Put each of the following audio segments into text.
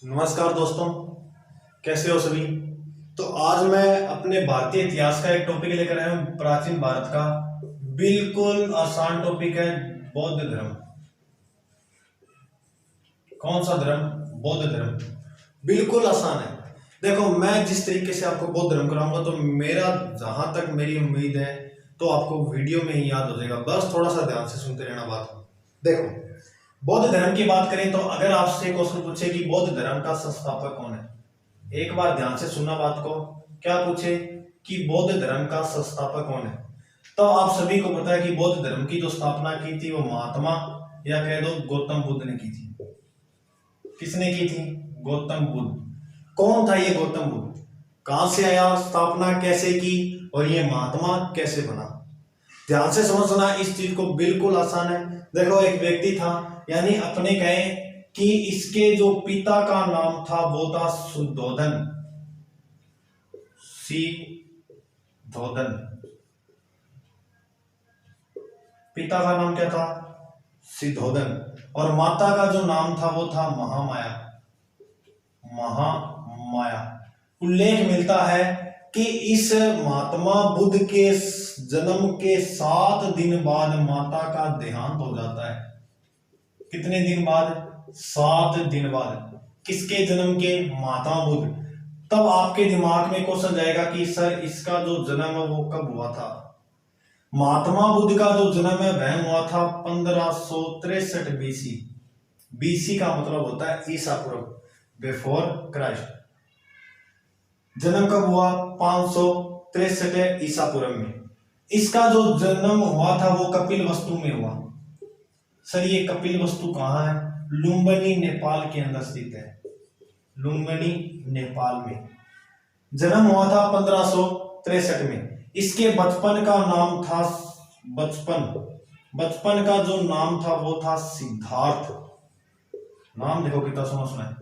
नमस्कार दोस्तों, कैसे हो सभी। तो आज मैं अपने भारतीय इतिहास का एक टॉपिक लेकर आया हूँ, प्राचीन भारत का। बिल्कुल आसान टॉपिक है, बौद्ध धर्म। कौन सा धर्म? बौद्ध धर्म। बिल्कुल आसान है। देखो, मैं जिस तरीके से आपको बौद्ध धर्म कराऊंगा तो मेरा जहां तक मेरी उम्मीद है तो आपको वीडियो में ही याद हो जाएगा। बस थोड़ा सा ध्यान से सुनते रहना बात को। देखो, बौद्ध धर्म की बात करें तो अगर आपसे क्वेश्चन पूछे कि बौद्ध धर्म का संस्थापक कौन है, एक बार ध्यान से सुनना बात को। क्या पूछे कि बौद्ध धर्म का संस्थापक कौन है, तो आप सभी को पता है कि बौद्ध धर्म की जो स्थापना की थी वो महात्मा या कह दो गौतम बुद्ध ने की थी। किसने की थी? गौतम बुद्ध। कौन था ये गौतम बुद्ध? कहां से आया? स्थापना कैसे की? और ये महात्मा कैसे बना? ध्यान से समझना इस चीज को, बिल्कुल आसान है। देखो, एक व्यक्ति था, यानी अपने कहें कि इसके जो पिता का नाम था वो था सुद्धोधन। सिद्धोधन। पिता का नाम क्या था? सिद्धोधन। और माता का जो नाम था वो था महामाया। महामाया। उल्लेख मिलता है कि इस महात्मा बुद्ध के जन्म के 7 दिन बाद माता का देहांत हो जाता है। कितने दिन बाद? 7 दिन बाद। किसके जन्म के? महात्मा बुद्ध। तब आपके दिमाग में क्वेश्चन जाएगा कि सर, इसका जो जन्म है वो कब हुआ था? महात्मा बुद्ध का जो जन्म है वह हुआ था 1563 बीसी। बीसी का मतलब होता है ईसा पूर्व, बिफोर क्राइस्ट। जन्म कब हुआ? 563 ईसा पूर्व में। इसका जो जन्म हुआ था वो कपिल वस्तु में हुआ। सर, ये कपिल वस्तु कहां है? लुम्बिनी, नेपाल के अंदर स्थित है। लुम्बिनी, नेपाल में जन्म हुआ था 1563 में। इसके बचपन का नाम था बचपन का जो नाम था वो था सिद्धार्थ। नाम देखो कितना सुना सुना है,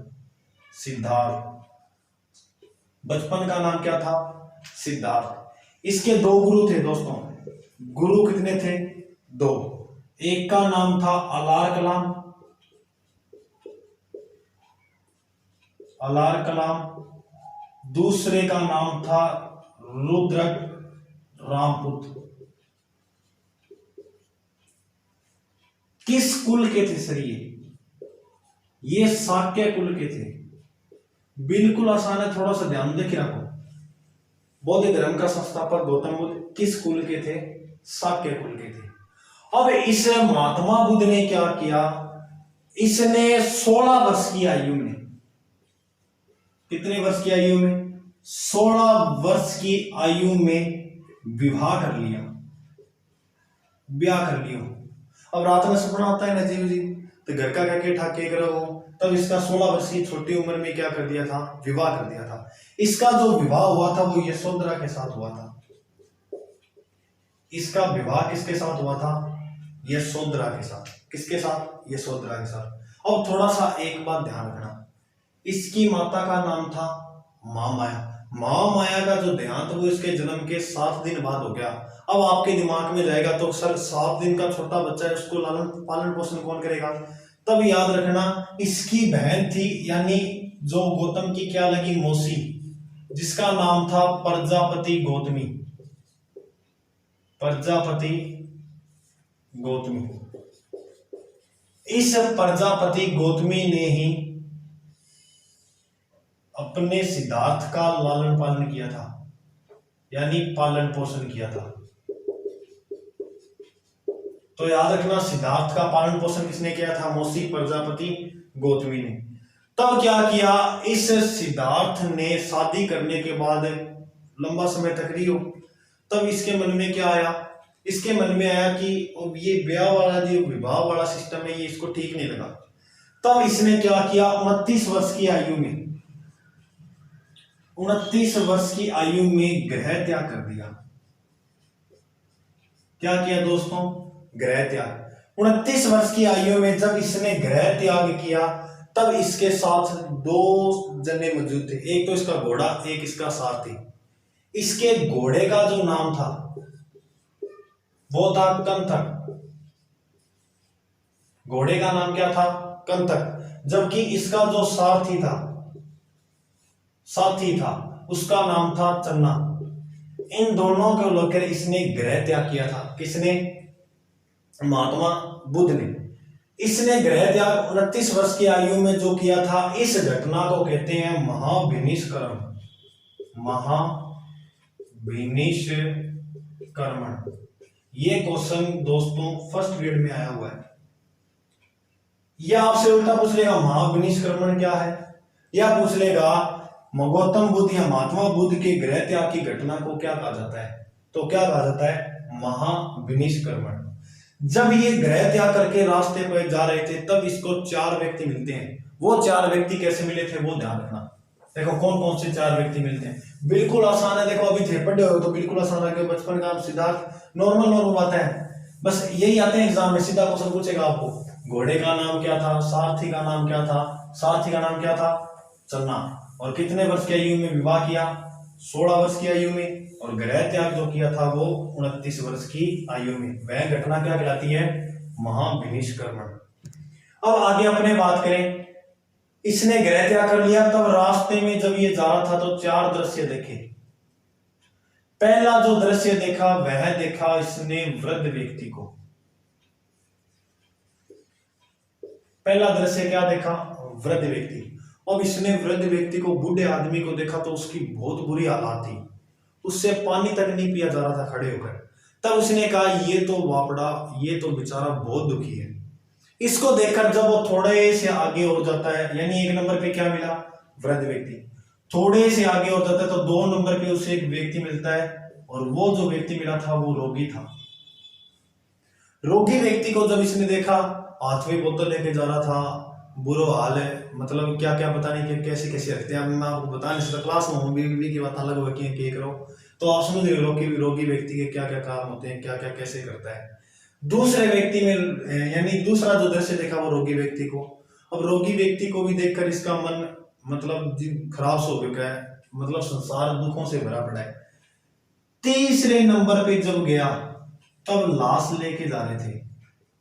सिद्धार्थ। बचपन का नाम क्या था? सिद्धार्थ। इसके 2 गुरु थे दोस्तों। गुरु कितने थे? 2। एक का नाम था अलार कलाम। दूसरे का नाम था रुद्रक रामपुत। किस कुल के थे सर ये शाक्य कुल के थे। बिल्कुल आसान है, थोड़ा सा ध्यान देके रखो। बौद्ध धर्म का संस्थापक गौतम बुद्ध किस कुल के थे? शाक्य कुल के थे। अब इस महात्मा बुद्ध ने क्या किया? इसने 16 वर्ष की आयु में, कितने वर्ष की आयु में? 16 वर्ष की आयु में विवाह कर लिया, ब्याह कर लिया। अब रात में सपना आता है ना जीव जी, तो घर का क्या ठाके करो। तब इसका 16 वर्ष की छोटी उम्र में क्या कर दिया था? विवाह कर दिया था। इसका जो विवाह हुआ था वो यशोधरा के साथ हुआ था। इसका विवाह किसके साथ हुआ था? यशोधरा के साथ। किसके साथ? यशोधरा के साथ। अब थोड़ा सा एक बात ध्यान रखना, इसकी माता का नाम था महामाया। महामाया का जो देहांत वो इसके जन्म के 7 दिन बाद हो गया। अब आपके दिमाग में जाएगा तो सर, 7 दिन का छोटा बच्चा है, उसको लालन पालन पोषण कौन करेगा? तब याद रखना, इसकी बहन थी, यानी जो गौतम की क्या लगी? मौसी, जिसका नाम था प्रजापति गौतमी। प्रजापति गौतमी। इस प्रजापति गौतमी ने ही अपने सिद्धार्थ का लालन पालन किया था, यानी पालन पोषण किया था। तो याद रखना, सिद्धार्थ का पालन पोषण किसने किया था? मौसी प्रजापति गौतमी ने। तब क्या किया? इस सिद्धार्थ ने शादी करने के बाद लंबा समय तक रही हो, तब इसके मन में क्या आया? इसके मन में आया कि ये ब्याह वाला जो विवाह वाला सिस्टम है ये इसको ठीक नहीं लगा। तब इसने क्या किया? 29 वर्ष की आयु में, 29 वर्ष की आयु में गृह त्याग कर दिया। क्या किया दोस्तों? गृह त्याग। 29 वर्ष की आयु में जब इसने गृह त्याग किया तब इसके साथ 2 जने मौजूद थे। एक तो इसका घोड़ा, एक इसका सारथी। इसके घोड़े का जो नाम था वो था कंथक। घोड़े का नाम क्या था? कंथक। जबकि इसका जो साथी था उसका नाम था चन्ना। इन दोनों को लेकर इसने गृह त्याग किया था। किसने? महात्मा बुद्ध ने। इसने गृह त्याग 29 वर्ष की आयु में जो किया था, इस घटना को कहते हैं महाविनिष्क्रमण। ये क्वेश्चन दोस्तों फर्स्ट ग्रेड में आया हुआ है। यह आपसे उल्टा पूछ लेगा महाविनिष्क्रमण क्या है, या पूछ लेगा गौतम बुद्ध या महात्मा बुद्ध के गृह त्याग की घटना को क्या कहा जाता है, तो क्या कहा जाता है? महाविनिष्क्रमण। जब ये गृह त्याग करके रास्ते पर जा रहे थे तब इसको 4 व्यक्ति मिलते हैं। वो 4 व्यक्ति कैसे मिले थे वो ध्यान रखना। देखो कौन कौन से 4 व्यक्ति मिलते हैं, बिल्कुल आसान है। देखो अभी थे पढ़े हो तो बिल्कुल आसान है, बचपन का सिद्धार्थ नॉर्मल बात है, बस यही आते हैं एग्जाम में। सीधा क्वेश्चन पूछेगा आपको घोड़े का नाम क्या था, सारथी का नाम क्या था, सारथी का नाम क्या था? चन्ना। और कितने वर्ष की आयु में विवाह किया? 16 वर्ष की आयु में। और गृह त्याग जो किया था वो 29 वर्ष की आयु में। वह घटना क्या कहलाती है? महाविनिष्क्रमण। अब आगे अपने बात करें, इसने गृह त्याग कर लिया, तब रास्ते में जब ये जा रहा था तो 4 दृश्य देखे। पहला जो दृश्य देखा वह देखा इसने वृद्ध व्यक्ति को। पहला दृश्य क्या देखा? वृद्ध व्यक्ति। अब इसने वृद्ध व्यक्ति को, बूढ़े आदमी को देखा तो उसकी बहुत बुरी हालत थी, उससे पानी तक नहीं पिया जा रहा था खड़े होकर। तब उसने कहा ये तो वापड़ा, ये तो बेचारा बहुत दुखी है। इसको देखकर जब वो थोड़े से आगे हो जाता है, यानी 1 नंबर पे क्या मिला? वृद्ध व्यक्ति। थोड़े से आगे हो जाता है तो 2 नंबर पे उसे एक व्यक्ति मिलता है, और वो जो व्यक्ति मिला था वो रोगी था। रोगी व्यक्ति को जब इसने देखा, हाथ में बोतल लेके जा रहा था, बुरा हाल है, मतलब क्या क्या पता नहीं कैसे कैसे रखते हैं, मैं आपको बता नहीं सकता, क्लास में भी की बात अलग होगी कि करो तो आप समझ रहे हो कि रोगी व्यक्ति के क्या क्या काम होते हैं, क्या क्या कैसे करता है। दूसरे व्यक्ति में, यानी दूसरा जो दृश्य देखा वो रोगी व्यक्ति को। अब रोगी व्यक्ति को भी देखकर इसका मन मतलब खराब हो गया है, मतलब संसार दुखों से भरा पड़ा है। तीसरे नंबर पे जब गया तब लाश लेके जा रहे थे,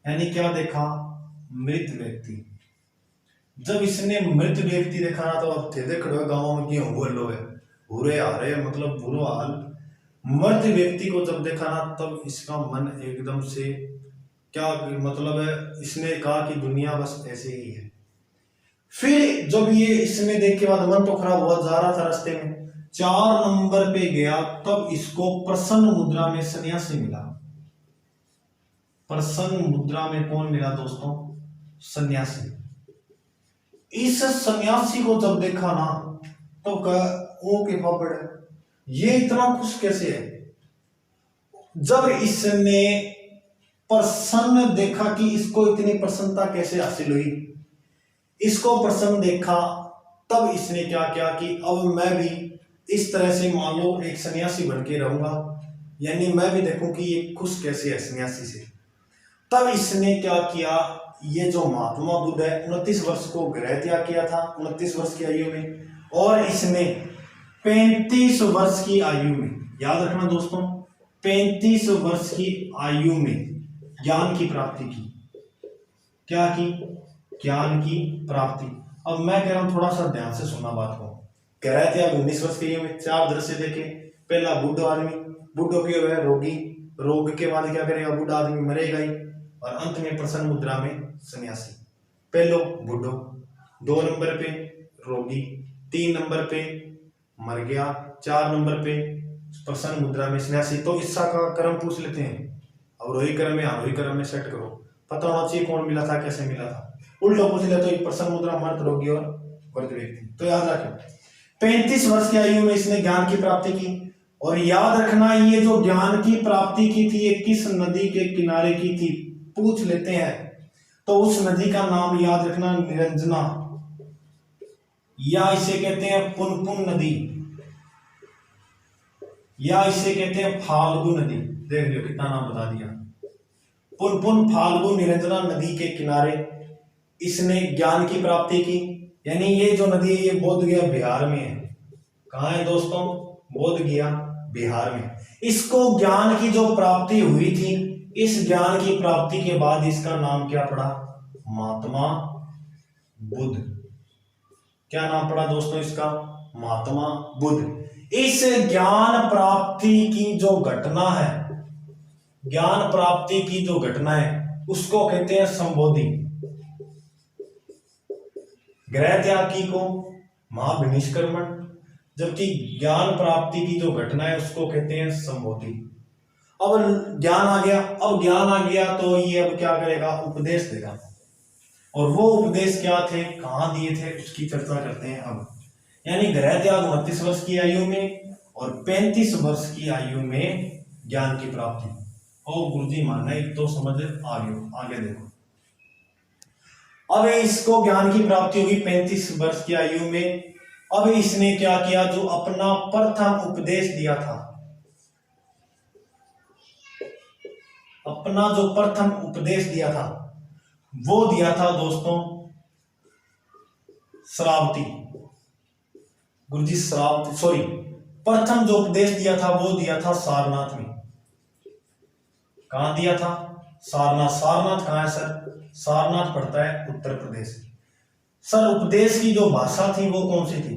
यानी क्या देखा? मृत व्यक्ति। जब इसने मृत व्यक्ति देखा ना तो अब थे खड़े गाँव में क्यों बोलो है, बुरे आ रहे मतलब बुरा हाल। मृत व्यक्ति को जब देखा ना तब इसका मन एकदम से क्या मतलब है, इसने कहा कि दुनिया बस ऐसे ही है। फिर जब ये इसने देख के बाद मन तो खराब हुआ, जा रहा था रास्ते में, 4 नंबर पे गया तब इसको प्रसन्न मुद्रा में सन्यासी मिला। प्रसन्न मुद्रा में कौन मिला दोस्तों? सन्यासी। इस सन्यासी को जब देखा ना तो ओ के पापड़, ये इतना खुश कैसे है? जब इसने प्रसन्न देखा कि इसको इतनी प्रसन्नता कैसे हासिल हुई, इसको प्रसन्न देखा तब इसने क्या किया कि अब मैं भी इस तरह से मान लो एक सन्यासी बन के रहूंगा, यानी मैं भी देखूं कि ये खुश कैसे है सन्यासी से। तब इसने क्या किया, ये जो महात्मा बुद्ध है 29 वर्ष को गृह त्याग किया था, 29 वर्ष की आयु में, और इसने 35 वर्ष की आयु में, याद रखना दोस्तों, 35 वर्ष की आयु में ज्ञान की प्राप्ति की। क्या की? ज्ञान की प्राप्ति। अब मैं कह रहा हूं थोड़ा सा ध्यान से सुनना बात को। गृह त्याग 19 वर्ष की आयु में 4 दृश्य देखे। पहला बुढ़ आदमी, बुढ़ो की है रोगी, रोग के बाद क्या करेगा? बूढ़ा आदमी मरेगा ही, और अंत में प्रसन्न मुद्रा में सन्यासी। पहलो बुढ़ो, 2 नंबर पे रोगी, 3 नंबर पे मर गया, 4 नंबर पे प्रसन्न मुद्रा में सन्यासी। तो इसका का कर्म पूछ लेते हैं, अब रोही कर्म में आरोही कर्म में सेट करो, पता होना चाहिए कौन मिला था, कैसे मिला था। उल्टा पूछ ले तो एक प्रसन्न मुद्रा, मर्द, रोगी और वृद्ध व्यक्ति। तो याद रखें 35 वर्ष की आयु में इसने ज्ञान की प्राप्ति की। और याद रखना ये जो ज्ञान की प्राप्ति की थी ये किस नदी के किनारे की थी, पूछ लेते हैं। तो उस नदी का नाम याद रखना निरंजना, या इसे कहते हैं पुनपुन नदी, या इसे कहते हैं फाल्गु नदी। देख लो कितना नाम बता दिया। पुनपुन, फाल्गु, निरंजना नदी के किनारे इसने ज्ञान की प्राप्ति की। यानी ये जो नदी है ये बोध गया बिहार में है। कहाँ है दोस्तों? बोध गया बिहार में। इसको ज्ञान की जो प्राप्ति हुई थी, इस ज्ञान की प्राप्ति के बाद इसका नाम क्या पड़ा? महात्मा बुद्ध। क्या नाम पड़ा दोस्तों इसका? महात्मा बुद्ध। इस ज्ञान प्राप्ति की जो घटना है, ज्ञान प्राप्ति की जो घटना है उसको कहते हैं संबोधि। गृह त्याग की को महाविनिष्क्रमण, जबकि ज्ञान प्राप्ति की जो घटना है उसको कहते हैं संबोधि। अब ज्ञान आ गया, अब ज्ञान आ गया तो ये अब क्या करेगा? उपदेश देगा। और वो उपदेश क्या थे, कहां दिए थे, उसकी चर्चा करते हैं अब। यानी गृह त्याग 29 वर्ष की आयु में और 35 वर्ष की आयु में ज्ञान की प्राप्ति। और गुरुजी मानना है तो समझ आगे देखो। अब इसको ज्ञान की प्राप्ति होगी 35 वर्ष की आयु में। अब इसने क्या किया? जो अपना प्रथम उपदेश दिया था, अपना जो प्रथम उपदेश दिया था वो दिया था दोस्तों श्रावती। गुरुजी श्रावती, सॉरी, प्रथम जो उपदेश दिया था वो दिया था सारनाथ में। कहां दिया था? सारनाथ। सारनाथ कहां है सर? सारनाथ पड़ता है उत्तर प्रदेश। सर उपदेश की जो भाषा थी वो कौन सी थी?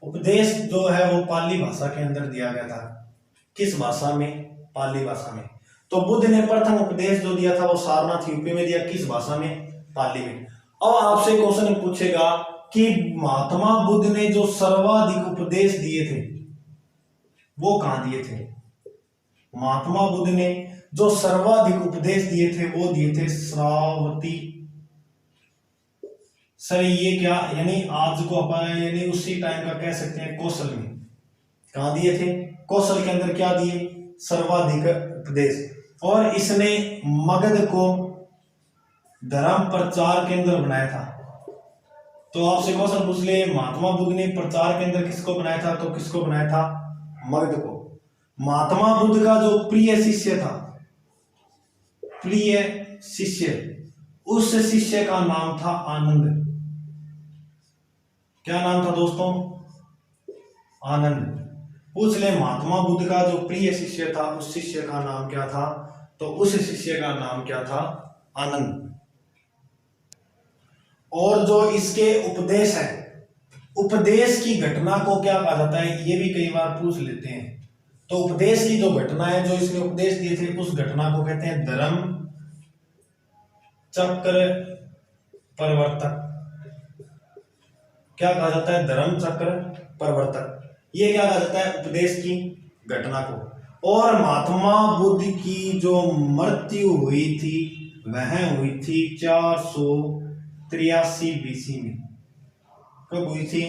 उपदेश जो है वो पाली भाषा के अंदर दिया गया था। किस भाषा में? पाली भाषा में। तो बुद्ध ने प्रथम उपदेश जो दिया था वो सारनाथ यूपी में दिया। किस भाषा में? पाली में। अब आपसे क्वेश्चन पूछेगा कि महात्मा बुद्ध ने जो सर्वाधिक उपदेश दिए थे वो कहां दिए थे? महात्मा बुद्ध ने जो सर्वाधिक उपदेश दिए थे वो दिए थे श्रावती। सर ये क्या, यानी आज को अपन यानी उसी टाइम का कह सकते हैं कौशल में। कहां दिए थे? कौशल के अंदर क्या दिए? सर्वाधिक उपदेश। और इसने मगध को धर्म प्रचार केंद्र बनाया था। तो आपसे क्वेश्चन पूछ ले, महात्मा बुद्ध ने प्रचार केंद्र किसको बनाया था? तो किसको बनाया था? मगध को। महात्मा बुद्ध का जो प्रिय शिष्य था, प्रिय शिष्य, उस शिष्य का नाम था आनंद। क्या नाम था दोस्तों? आनंद। पूछ ले महात्मा बुद्ध का जो प्रिय शिष्य था उस शिष्य का नाम क्या था? तो उस शिष्य का नाम क्या था? आनंद। और जो इसके उपदेश है, उपदेश की घटना को क्या कहा जाता है? ये भी कई बार पूछ लेते हैं। तो उपदेश की जो घटना है, जो इसने उपदेश दिए थे, उस घटना को कहते हैं धर्म चक्र प्रवर्तक। क्या कहा जाता है? धर्म चक्र प्रवर्तक। ये क्या कहा जाता है? उपदेश की घटना को। और महात्मा बुद्ध की जो मृत्यु हुई थी वह हुई थी 483 बीसी में। कब हुई थी?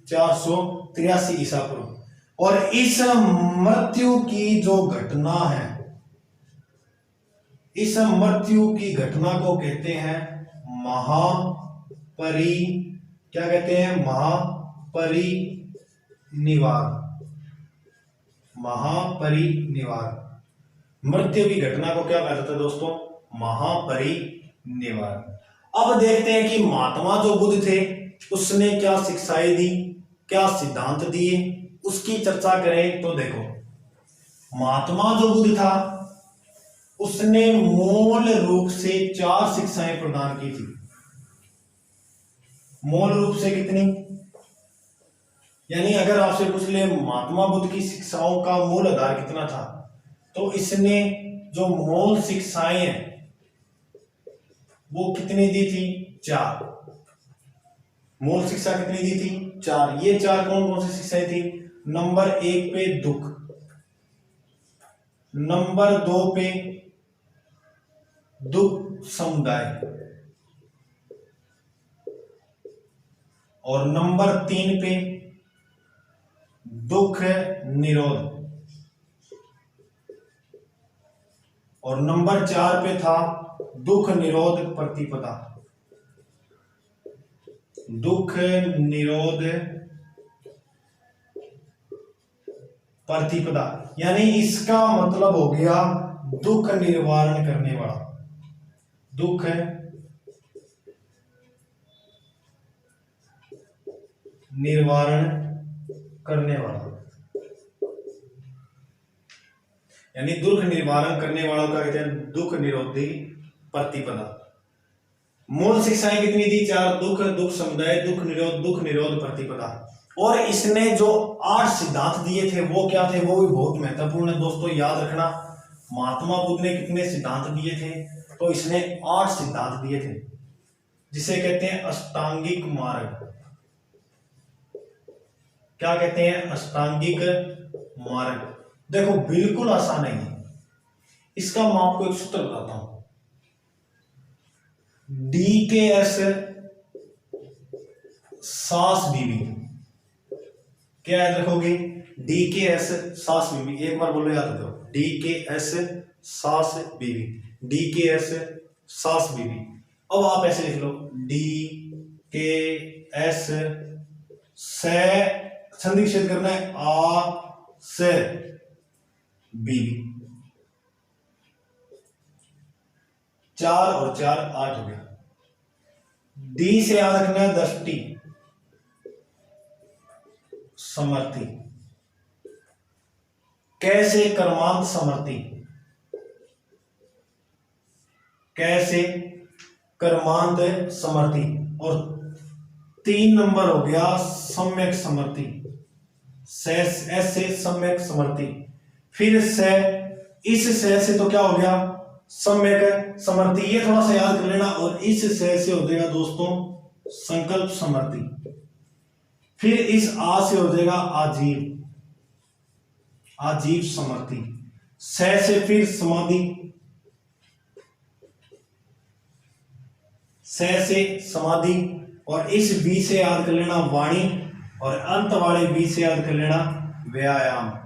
483 ईसा पूर्व। और इस मृत्यु की जो घटना है, इस मृत्यु की घटना को कहते हैं क्या कहते हैं? महापरिनिर्वाण। महापरिनिर्वाण। मृत्यु की घटना को क्या कहा जाता है दोस्तों? महापरिनिर्वाण। अब देखते हैं कि महात्मा जो बुद्ध थे उसने क्या शिक्षाएं दी, क्या सिद्धांत दिए, उसकी चर्चा करें। तो देखो, महात्मा जो बुद्ध था उसने मूल रूप से 4 शिक्षाएं प्रदान की थी। मूल रूप से कितनी? यानी अगर आपसे पूछ ले महात्मा बुद्ध की शिक्षाओं का मूल आधार कितना था, तो इसने जो मूल शिक्षाएं हैं वो कितनी दी थी? 4। मूल शिक्षा कितनी दी थी? 4। ये 4 कौन कौन सी शिक्षाएं थी? नंबर 1 पे दुख, नंबर 2 पे दुख समुदाय, और नंबर 3 पे दुख निरोध, और नंबर 4 पे था दुख निरोध प्रतिपदा। दुख निरोध प्रतिपदा यानी इसका मतलब हो गया दुख निवारण करने वाला। दुख निवारण करने वाला, यानी दुख निवारण करने वालों का कहते हैं दुख निरोधी प्रतिपदा। मूल शिक्षाएं कितनी थी? 4। दुख, दुख समुदाय, दुख निरोध प्रतिपदा। और इसने जो 8 सिद्धांत दिए थे वो क्या थे? वो भी बहुत महत्वपूर्ण है दोस्तों, याद रखना। महात्मा बुद्ध ने कितने सिद्धांत दिए थे? तो इसने 8 सिद्धांत दिए थे, जिसे कहते हैं अष्टांगिक मार्ग। क्या कहते हैं? अष्टांगिक मार्ग। देखो बिल्कुल आसान नहीं है इसका, मैं आपको एक सूत्र बताता हूं। DKS सास बीवी, क्या याद रखोगे? DKS सास बीवी, एक बार बोलो, याद रखो। DKS सास बीवी, DKS सास बीवी। अब आप ऐसे लिख लो, DKS से संधि विच्छेद करना है, आ से बीवी। 4 और 4 8 हो गया। डी से याद रखना है दृष्टि समर्थी, कैसे कर्मांत समर्थी, कैसे कर्मांत समर्थी। और 3 नंबर हो गया सम्यक समर्थी, ऐसे सम्यक समर्थी। फिर से इस से तो क्या हो गया? सम्यक समर्थी, ये थोड़ा सा याद कर लेना। और इस से हो जाएगा दोस्तों संकल्प समर्थी। फिर इस आ से हो जाएगा आजीव, आजीव समर्थी। से फिर समाधि, से समाधि। और इस बी से याद कर लेना वाणी, और अंत वाले बी से याद कर लेना व्यायाम।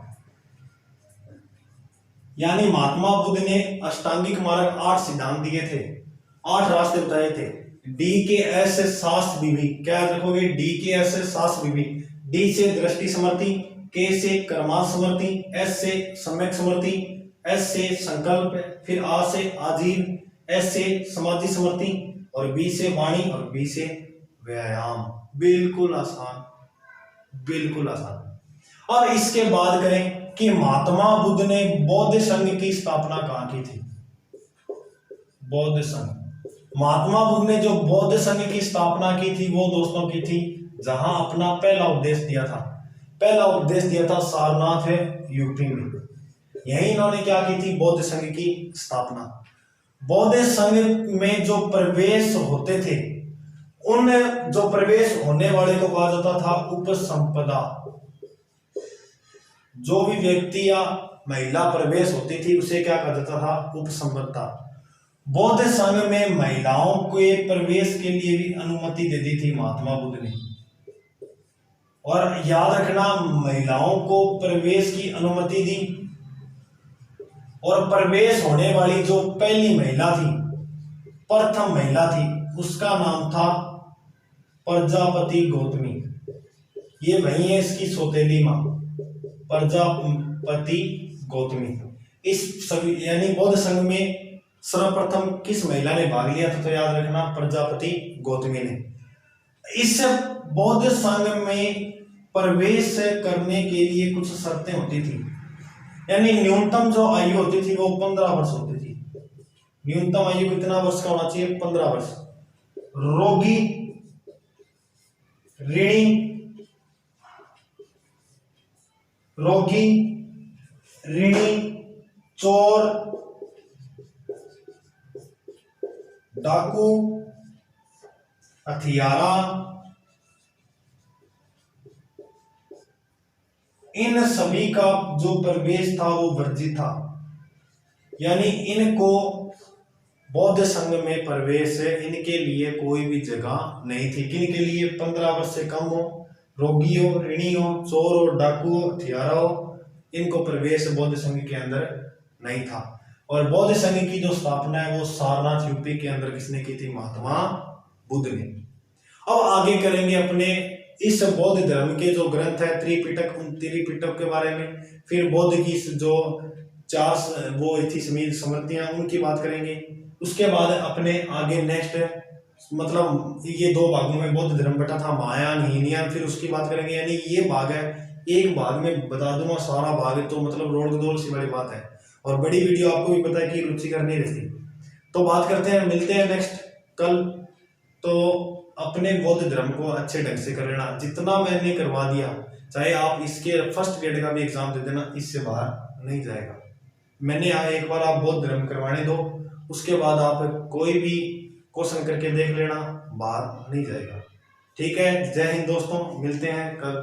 यानी महात्मा बुद्ध ने अष्टांगिक मार्ग 8 सिद्धांत दिए थे, 8 रास्ते बताए थे। DKS सास विधि, क्या याद रखोगे? DKS सास विधि। डी से दृष्टि समर्थी, के से कर्मांत समर्थी, एस से सम्यक समर्थी, एस से संकल्प, फिर आ से आजीव, एस से समाधि समर्थी, और बी से वाणी, और बी से व्यायाम। बिल्कुल आसान, बिल्कुल आसान। और इसके बाद करें कि महात्मा बुद्ध ने बौद्ध संघ की स्थापना कहां की थी? बौद्ध संघ। महात्मा बुद्ध ने जो बौद्ध संघ की स्थापना की थी वो दोस्तों की थी जहां अपना पहला उपदेश दिया था। पहला उपदेश दिया था सारनाथ है यूपी में। यही इन्होंने क्या की थी? बौद्ध संघ की स्थापना। बौद्ध संघ में जो प्रवेश होते थे, उन जो प्रवेश होने वाले को कहा जाता था उपसंपदा। जो भी व्यक्ति या महिला प्रवेश होती थी उसे क्या कहा जाता था? उपसंपदा। बौद्ध संघ में महिलाओं के प्रवेश के लिए भी अनुमति दे दी थी महात्मा बुद्ध ने। और याद रखना, महिलाओं को प्रवेश की अनुमति दी। और प्रवेश होने वाली जो पहली महिला थी, प्रथम महिला थी, उसका नाम था प्रजापति गौतमी। ये वही है इसकी सौतेली मां, प्रजापति गौतमी। इस सभी यानी बौद्ध संघ में सर्वप्रथम किस महिला ने भाग लिया था? तो याद रखना प्रजापति गौतमी ने। इस बौद्ध संघ में प्रवेश करने के लिए कुछ शर्तें होती थी, यानी न्यूनतम जो आयु होती थी वो 15 वर्ष होती थी। न्यूनतम आयु कितना वर्ष का होना चाहिए? 15 वर्ष। रोगी, ऋणी, चोर, डाकू, हथियारा, इन सभी का जो प्रवेश था वो वर्जित था। यानी इनको बौद्ध संघ में प्रवेश है, इनके लिए कोई भी जगह नहीं थी। किन के लिए? 15 वर्ष से कम हो, रोगी हो, ऋणी हो, चोर हो, डाकू हो, हथियारा हो, इनको प्रवेश बौद्ध संघ के अंदर नहीं था। और बौद्ध संघ की जो स्थापना है वो सारनाथ यूपी के अंदर किसने की थी? महात्मा बुद्ध ने। अब आगे करेंगे अपने इस बौद्ध धर्म के जो ग्रंथ है त्रिपिटक, उन त्रिपिटक के बारे में। फिर बौद्ध की जो 4 वो थी स्मृतियां, उनकी बात करेंगे। उसके बाद अपने आगे नेक्स्ट, मतलब ये 2 भागों में बौद्ध धर्म बटा था, महायान, हीनयान, फिर उसकी बात करेंगे। यानी ये भाग है, एक भाग में बता दूंगा सारा भाग है तो मतलब रोड गोल सी बड़ी बात है। और बड़ी वीडियो आपको भी पता है कि रुचिकर नहीं रहती। तो बात करते हैं, मिलते हैं नेक्स्ट कल। तो अपने बौद्ध धर्म को अच्छे ढंग से कर लेना। जितना मैंने करवा दिया, चाहे आप इसके फर्स्ट ग्रेड का भी एग्जाम दे देना, इससे बाहर नहीं जाएगा। मैंने यहाँ एक बार आप बौद्ध धर्म करवाने दो, उसके बाद आप कोई भी क्वेश्चन करके देख लेना, बाहर नहीं जाएगा। ठीक है, जय हिंद दोस्तों, मिलते हैं कल।